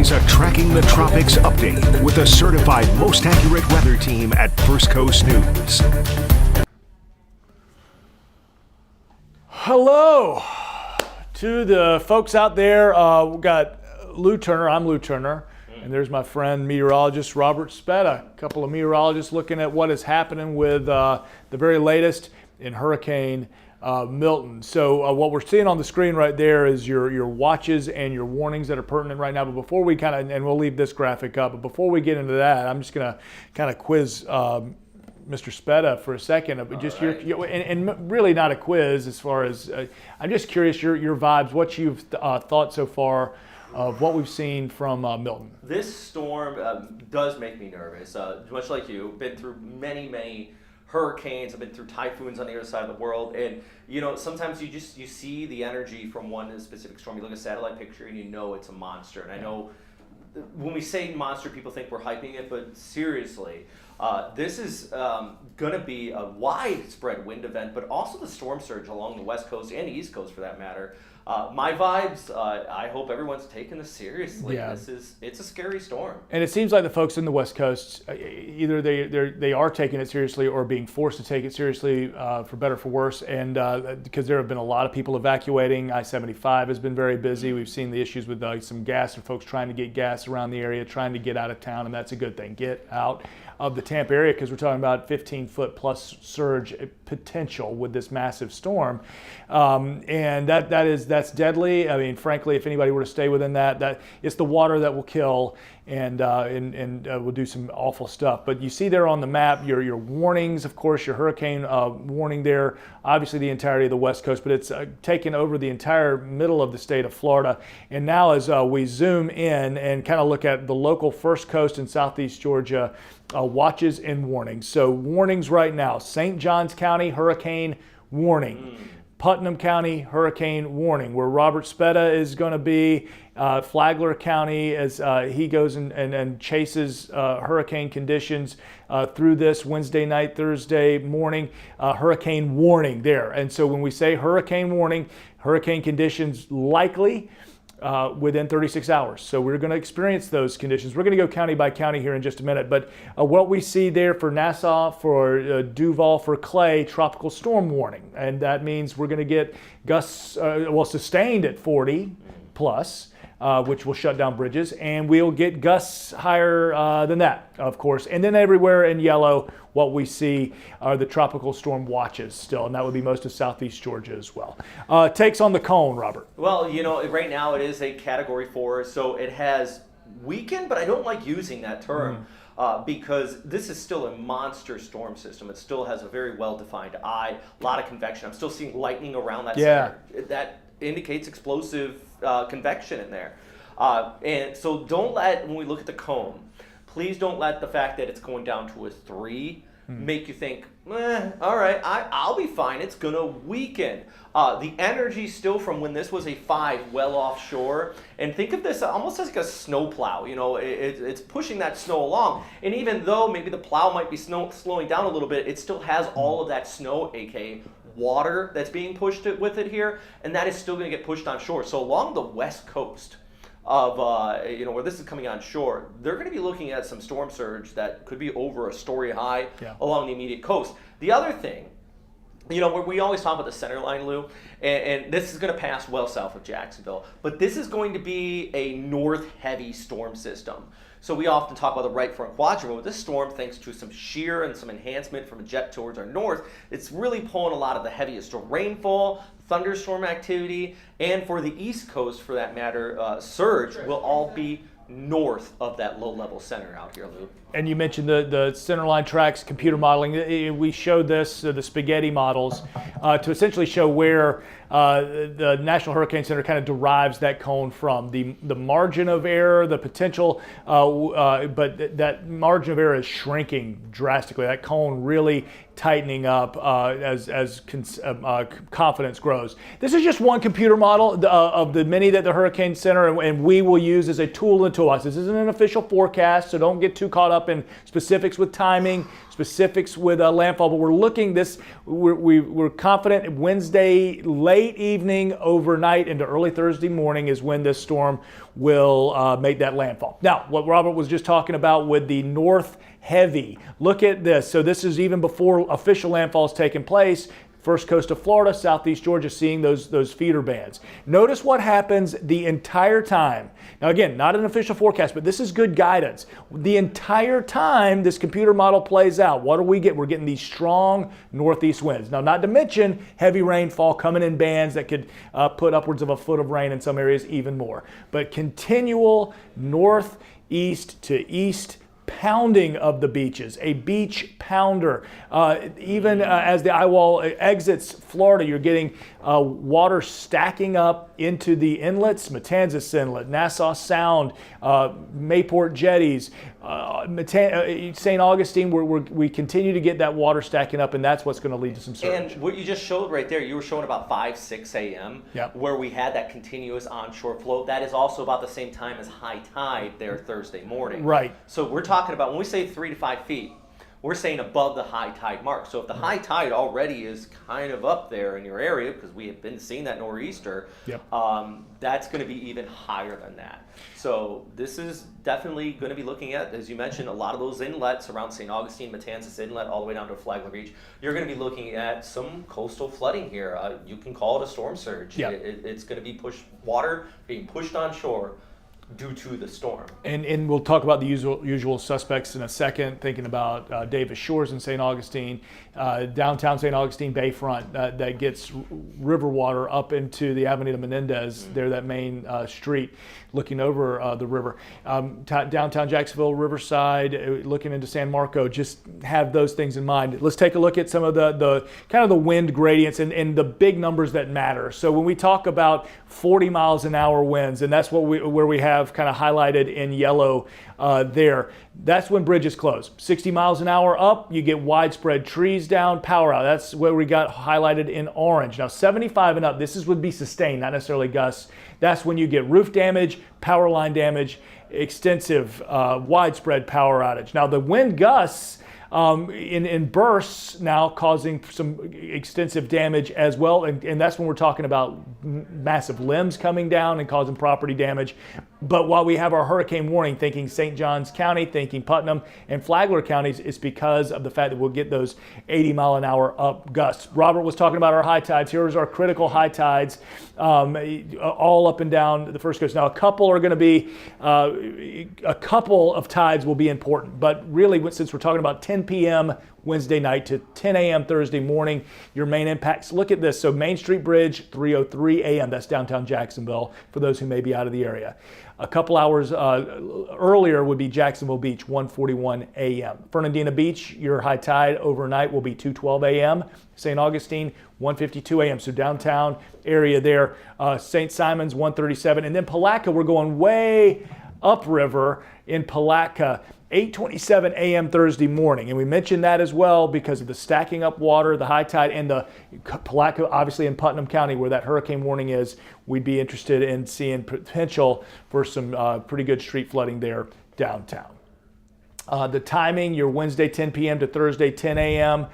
is a Tracking the Tropics update with the certified most accurate weather team at First Coast News. Hello to the folks out there. We've got Lou Turner. I'm Lou Turner. And there's my friend, meteorologist Robert Speta. A couple of meteorologists looking at what is happening with the very latest in Hurricane Milton. So what we're seeing on the screen right there is your watches and your warnings that are pertinent right now. But before we and we'll leave this graphic up, but before we get into that, I'm just gonna kind of quiz Mr. Speta for a second. Just and really not a quiz as far as, I'm just curious your vibes, what you've thought so far of what we've seen from Milton. This storm does make me nervous. Much like you, been through many hurricanes. I've been through typhoons on the other side of the world, and sometimes you see the energy from one specific storm. You look at a satellite picture and you know it's a monster. And I know when we say monster, people think we're hyping it, but seriously, this is going to be a widespread wind event, but also the storm surge along the West Coast and the East Coast for that matter. My vibes, I hope everyone's taking this seriously. Yeah. It's a scary storm. And it seems like the folks in the West Coast, either they are taking it seriously or being forced to take it seriously, for better or for worse. And because there have been a lot of people evacuating. I-75 has been very busy. We've seen the issues with some gas and folks trying to get gas around the area, trying to get out of town, and that's a good thing. Get out of the Tampa area, because we're talking about 15-foot plus surge potential with this massive storm, and that's deadly. I mean, frankly, if anybody were to stay within that it's the water that will kill and will do some awful stuff. But you see there on the map your warnings, of course, your hurricane warning there, obviously the entirety of the West Coast, but it's taken over the entire middle of the state of Florida. And now as we zoom in and kind of look at the local First Coast and Southeast Georgia watches and warnings. So warnings right now: St. Johns County, hurricane warning. Putnam County, hurricane warning. Where Robert Speta is going to be, Flagler County, as he goes and chases hurricane conditions through this Wednesday night, Thursday morning, hurricane warning there. And so when we say hurricane warning, hurricane conditions likely within 36 hours. So we're going to experience those conditions. We're going to go county by county here in just a minute. But what we see there for Nassau, for Duval, for Clay, tropical storm warning. And that means we're going to get gusts, sustained at 40 plus, which will shut down bridges. And we'll get gusts higher than that, of course. And then everywhere in yellow, what we see are the tropical storm watches still, and that would be most of Southeast Georgia as well. Takes on the cone, Robert. Well, right now it is a Category 4, so it has weakened, but I don't like using that term because this is still a monster storm system. It still has a very well-defined eye, a lot of convection. I'm still seeing lightning around that center. That indicates explosive convection in there. And so when we look at the cone, please don't let the fact that it's going down to a 3 make you think, all right, I'll be fine. It's going to weaken. The energy still from when this was a 5 well offshore. And think of this almost as like a snow plow. It's pushing that snow along. And even though maybe the plow might be slowing down a little bit, it still has all of that snow, aka water, that's being pushed with it here. And that is still going to get pushed on shore. So along the West Coast of where this is coming on shore, they're going to be looking at some storm surge that could be over a story high along the immediate coast. The other thing, we always talk about the center line, Lou, and this is going to pass well south of Jacksonville, but this is going to be a north-heavy storm system. So we often talk about the right front quadrant, but this storm, thanks to some shear and some enhancement from a jet towards our north, it's really pulling a lot of the heaviest rainfall, thunderstorm activity, and for the East Coast, for that matter, surge will all be north of that low-level center out here, Lou. And you mentioned the centerline tracks, computer modeling. We showed this, the spaghetti models, to essentially show where the National Hurricane Center kind of derives that cone from. The margin of error, the potential, but that margin of error is shrinking drastically. That cone really tightening up as confidence grows. This is just one computer model of the many that the Hurricane Center and we will use as a tool in the toolbox. This isn't an official forecast, so don't get too caught up in specifics with timing, specifics with landfall, but we're confident Wednesday late evening, overnight into early Thursday morning is when this storm will make that landfall. Now, what Robert was just talking about with the north heavy, look at this. So this is even before official landfall has taken place. First coast of Florida, southeast Georgia, seeing those feeder bands. Notice what happens the entire time. Now again, not an official forecast, but this is good guidance. The entire time this computer model plays out, what do we get? We're getting these strong northeast winds. Now, not to mention heavy rainfall coming in bands that could put upwards of a foot of rain in some areas, even more. But continual northeast to east pounding of the beaches, a beach pounder. Even as the eye wall exits Florida, you're getting water stacking up into the inlets, Matanzas Inlet, Nassau Sound, Mayport jetties, St. Augustine, we continue to get that water stacking up, and that's what's going to lead to some surge. And what you just showed right there, you were showing about 5, 6 a.m. Yep. where we had that continuous onshore flow. That is also about the same time as high tide there Thursday morning. Right. So we're talking about, when we say 3 to 5 feet, we're saying above the high tide mark. So if the high tide already is kind of up there in your area, because we have been seeing that nor'easter, yep. That's going to be even higher than that. So this is definitely going to be looking at, as you mentioned, a lot of those inlets around St. Augustine, Matanzas Inlet, all the way down to Flagler Beach. You're going to be looking at some coastal flooding here. You can call it a storm surge. Yep. It's going to be water being pushed on shore due to the storm. And we'll talk about the usual suspects in a second, thinking about Davis Shores in St. Augustine, downtown St. Augustine Bayfront that gets river water up into the Avenida Menendez, there, that main street looking over the river. Downtown Jacksonville, Riverside, looking into San Marco, just have those things in mind. Let's take a look at some of the kind of the wind gradients and the big numbers that matter. So when we talk about 40 miles an hour winds, and that's where we have kind of highlighted in yellow there, that's when bridges close. 60 miles an hour up, you get widespread trees down, power out. That's where we got highlighted in orange. Now 75 and up, would be sustained, not necessarily gusts. That's when you get roof damage, power line damage, extensive widespread power outage. Now the wind gusts in bursts now causing some extensive damage as well, and that's when we're talking about massive limbs coming down and causing property damage. But while we have our hurricane warning, thinking St. Johns County, thinking Putnam and Flagler counties, it's because of the fact that we'll get those 80 mile an hour up gusts. Robert was talking about our high tides. Here's our critical high tides, all up and down the First Coast. Now, a couple of tides will be important, but really, since we're talking about 10 p.m. Wednesday night to 10 a.m. Thursday morning, your main impacts. Look at this. So Main Street Bridge, 3:03 a.m. That's downtown Jacksonville, for those who may be out of the area. A couple hours earlier would be Jacksonville Beach, 1:41 a.m. Fernandina Beach, your high tide overnight will be 2:12 a.m. St. Augustine, 1:52 a.m. So downtown area there. St. Simons, 1:37. And then Palatka, we're going way upriver in Palatka, 8:27 a.m. Thursday morning. And we mentioned that as well because of the stacking up water, the high tide, and the Palatka, obviously in Putnam County where that hurricane warning is. We'd be interested in seeing potential for some pretty good street flooding there downtown. The timing, your Wednesday 10 p.m. to Thursday 10 a.m.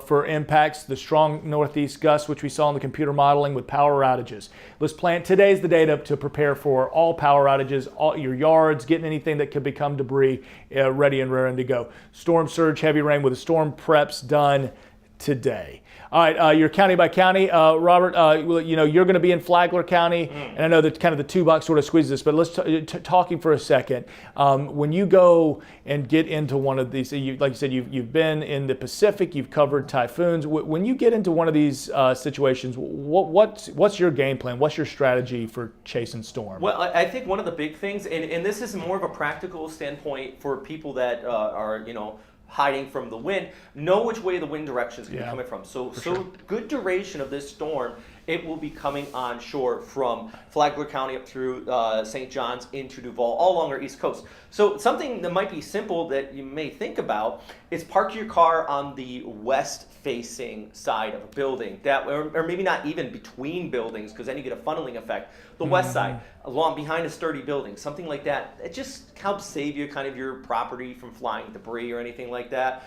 For impacts, the strong northeast gusts, which we saw in the computer modeling with power outages. Let's plan, today's the day to prepare for all power outages, all your yards, getting anything that could become debris ready and raring to go. Storm surge, heavy rain with the storm preps done today. All right, your county by county, Robert. You're going to be in Flagler County, and I know that kind of the two box sort of squeezes this. But let's talking for a second. When you go and get into one of these, like you said, you've been in the Pacific, you've covered typhoons. When you get into one of these situations, what's your game plan? What's your strategy for chasing storm? Well, I think one of the big things, and this is more of a practical standpoint for people that are hiding from the wind, know which way the wind direction is going to be coming from. So good duration of this storm, it will be coming onshore from Flagler County up through St. John's into Duval, all along our East Coast. So something that might be simple that you may think about is park your car on the west-facing side of a building, or maybe not even between buildings, because then you get a funneling effect. The west side. along behind a sturdy building, something like that. It just helps save you kind of your property from flying debris or anything like that.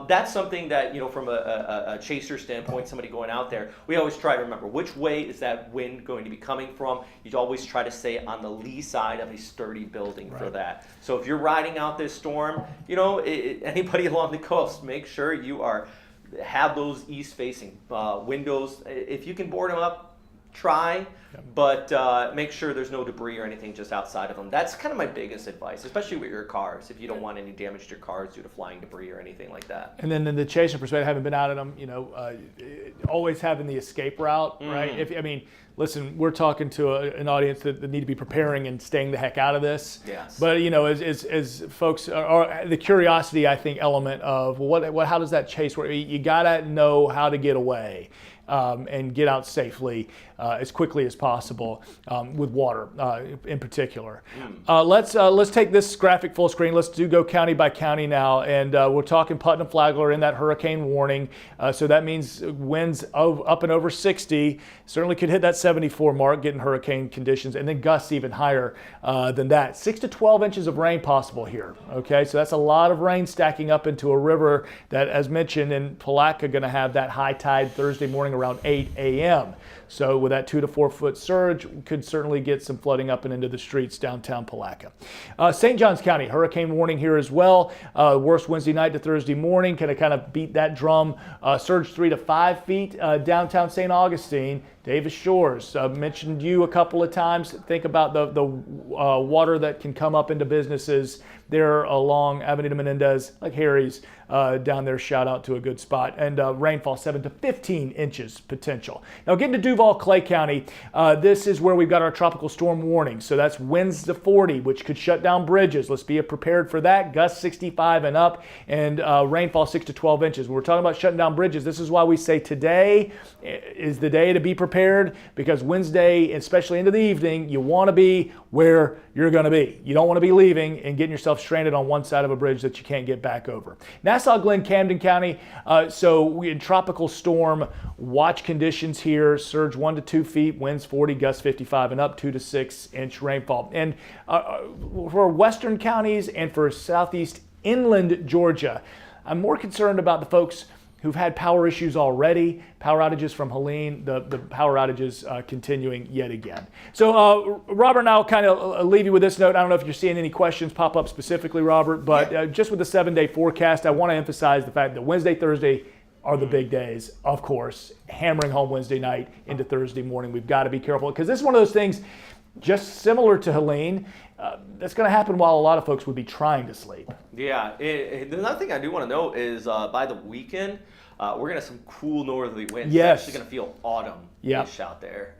That's something that, from a chaser standpoint, somebody going out there, we always try to remember which way is that wind going to be coming from. You always try to stay on the lee side of a sturdy building for that. So if you're riding out this storm, anybody along the coast, make sure you have those east-facing windows. If you can board them up, try, but make sure there's no debris or anything just outside of them. That's kind of my biggest advice, especially with your cars, if you don't want any damage to your cars due to flying debris or anything like that. And then in the chaser perspective, having been out of them, always having the escape route, right? Listen, we're talking to an audience that need to be preparing and staying the heck out of this. Yes. But as folks are the curiosity, I think, element of how does that chase work? You gotta know how to get away. And get out safely as quickly as possible with water in particular. Let's take this graphic full screen. Let's go county by county now, and we're talking Putnam, Flagler in that hurricane warning. So that means winds up and over 60. Certainly could hit that 74 mark, getting hurricane conditions, and then gusts even higher than that. 6 to 12 inches of rain possible here. Okay, so that's a lot of rain stacking up into a river that, as mentioned, in Palatka, going to have that high tide Thursday morning around 8 a.m. So with that 2 to 4 foot surge, we could certainly get some flooding up and into the streets downtown Palatka. St. Johns County, hurricane warning here as well. Worst Wednesday night to Thursday morning, kind of beat that drum. Surge 3 to 5 feet downtown St. Augustine. Davis Shores, mentioned you a couple of times. Think about the water that can come up into businesses there along Avenida Menendez, like Harry's down there. Shout out to a good spot. And rainfall 7 to 15 inches potential. Now getting to Duval, Clay County, this is where we've got our tropical storm warning. So that's winds to 40, which could shut down bridges. Let's be prepared for that. Gusts 65 and up, and rainfall 6 to 12 inches. When we're talking about shutting down bridges, this is why we say today is the day to be prepared, because Wednesday, especially into the evening, you want to be where you're going to be. You don't want to be leaving and getting yourself stranded on one side of a bridge that you can't get back over. Nassau, Glen, Camden County, so we in tropical storm watch conditions here. Surge 1 to 2 feet, winds 40, gusts 55 and up, 2 to 6 inch rainfall. And for western counties and for southeast inland Georgia, I'm more concerned about the folks who've had power issues already, power outages from Helene, the power outages continuing yet again. So Robert and I'll kind of leave you with this note. I don't know if you're seeing any questions pop up specifically, Robert, but just with the 7-day forecast, I want to emphasize the fact that Wednesday, Thursday are the big days, of course, hammering home Wednesday night into Thursday morning. We've got to be careful, because this is one of those things just similar to Helene, that's going to happen while a lot of folks would be trying to sleep. Yeah, another thing I do want to note is by the weekend, we're going to have some cool northerly winds. Yes. It's actually going to feel autumn-ish out there.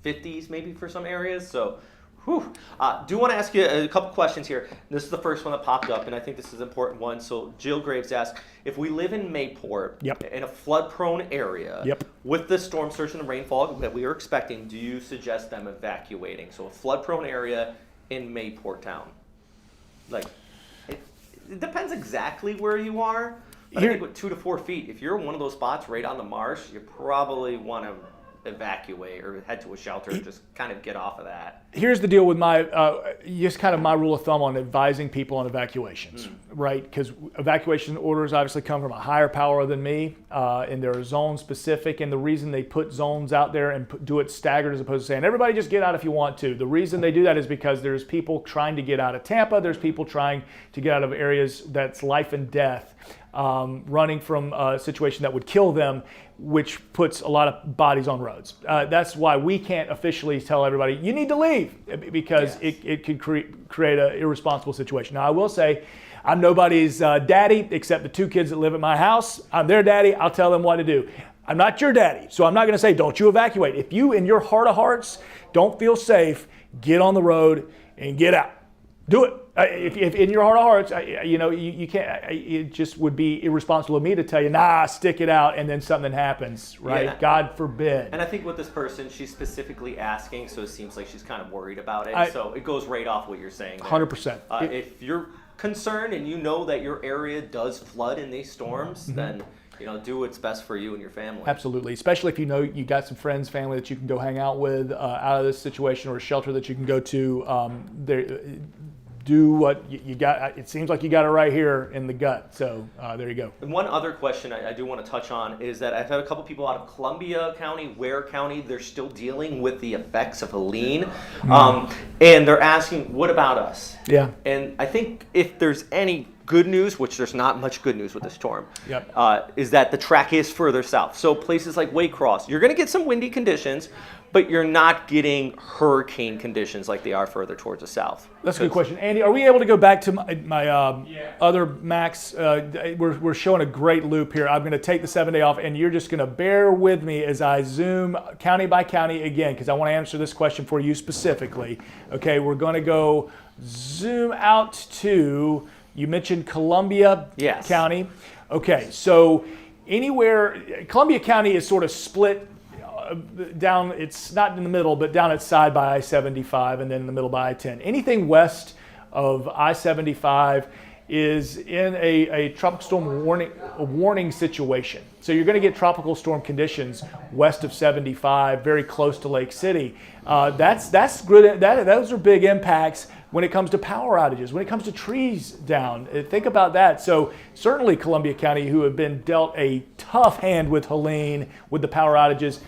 50s maybe for some areas. So, do want to ask you a couple questions here. This is the first one that popped up, and I think this is an important one. So Jill Graves asked, if we live in Mayport, in a flood-prone area, with the storm surge and the rainfall that we are expecting, do you suggest them evacuating? So a flood-prone area in Mayport town. Like, it depends exactly where you are. But I think with 2 to 4 feet, if you're in one of those spots right on the marsh, you probably want to evacuate or head to a shelter and just kind of get off of that. Here's the deal with my, just kind of my rule of thumb on advising people on evacuations, right? Because evacuation orders obviously come from a higher power than me, and they're zone specific. And the reason they put zones out there and do it staggered as opposed to saying, everybody just get out if you want to. The reason they do that is because there's people trying to get out of Tampa. There's people trying to get out of areas that's life and death, running from a situation that would kill them, which puts a lot of bodies on roads. That's why we can't officially tell everybody, you need to leave, because it could create an irresponsible situation. Now, I will say, I'm nobody's daddy except the 2 kids that live at my house. I'm their daddy. I'll tell them what to do. I'm not your daddy, so I'm not going to say, don't you evacuate. If you, in your heart of hearts, don't feel safe, get on the road and get out. Do it. If in your heart of hearts, you can't. It just would be irresponsible of me to tell you, nah, stick it out, and then something happens, right? Yeah. God forbid. And I think with this person, she's specifically asking, so it seems like she's kind of worried about it. So it goes right off what you're saying. 100%. If you're concerned and you know that your area does flood in these storms, then do what's best for you and your family. Absolutely, especially if you know you got some friends, family that you can go hang out with out of this situation, or a shelter that you can go to. Do what you got. It seems like you got it right here in the gut. So there you go. And one other question I do want to touch on is that I've had a couple people out of Columbia County, Ware County. They're still dealing with the effects of Helene, and they're asking, "What about us?" Yeah. And I think if there's any good news, which there's not much good news with the storm, is that the track is further south. So places like Waycross, you're going to get some windy conditions, but you're not getting hurricane conditions like they are further towards the south. That's a good question. Andy, are we able to go back to my other Max? We're showing a great loop here. I'm going to take the 7-day off, and you're just going to bear with me as I zoom county by county again, because I want to answer this question for you specifically. Okay, we're going to go zoom out to, you mentioned Columbia County. Okay, so anywhere, Columbia County is sort of split down, it's not in the middle, but down its side by I-75 and then in the middle by I-10. Anything west of I-75 is in a tropical storm warning situation. So you're going to get tropical storm conditions west of 75, very close to Lake City. That's good. Those are big impacts when it comes to power outages, when it comes to trees down. Think about that. So certainly Columbia County, who have been dealt a tough hand with Helene, with the power outages,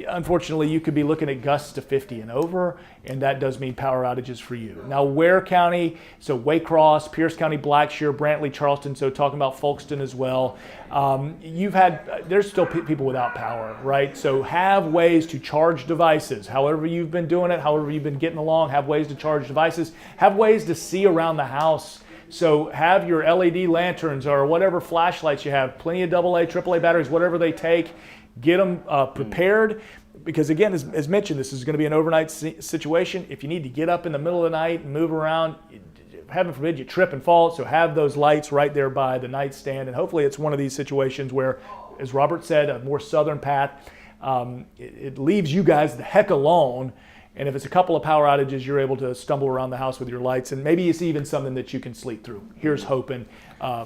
unfortunately, you could be looking at gusts to 50 and over, and that does mean power outages for you. Now, Ware County, so Waycross, Pierce County, Blackshear, Brantley, Charleston, so talking about Folkston as well. There's still people without power, right? So have ways to charge devices. However you've been doing it, however you've been getting along, have ways to charge devices. Have ways to see around the house. So have your LED lanterns or whatever flashlights you have, plenty of AA, AAA batteries, whatever they take. Get them prepared, because again, as mentioned, this is going to be an overnight situation. If you need to get up in the middle of the night and move around, heaven forbid you trip and fall, so have those lights right there by the nightstand. And hopefully it's one of these situations where, as Robert said, a more southern path, it leaves you guys the heck alone. And if it's a couple of power outages, you're able to stumble around the house with your lights, and maybe it's even something that you can sleep through. Here's hoping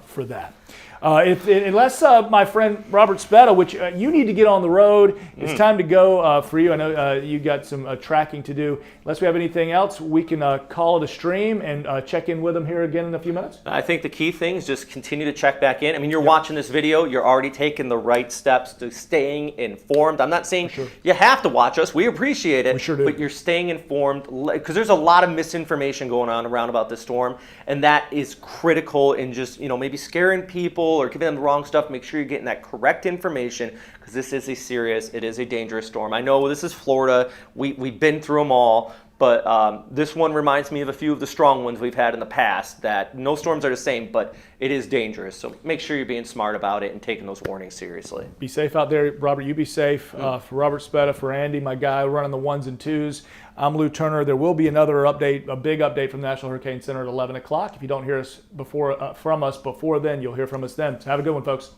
for that. Unless my friend Robert Spetta, which you need to get on the road, it's time to go for you. I know you got some tracking to do. Unless we have anything else, we can call it a stream and check in with them here again in a few minutes. I think the key thing is just continue to check back in. I mean, you're watching this video, you're already taking the right steps to staying informed. I'm not saying you have to watch us. We appreciate it. We sure do. But you're staying informed, because there's a lot of misinformation going on around about this storm, and that is critical in just, maybe scaring people or giving them the wrong stuff. Make sure you're getting that correct information, because this is it is a dangerous storm. I know this is Florida. We've been through them all, but this one reminds me of a few of the strong ones we've had in the past, that no storms are the same, but it is dangerous. So make sure you're being smart about it and taking those warnings seriously. Be safe out there. Robert, you be safe. For Robert Spetta, for Andy, my guy running the 1s and 2s, I'm Lou Turner. There will be another update, a big update from the National Hurricane Center at 11 o'clock. If you don't hear us from us before then, you'll hear from us then. So have a good one, folks.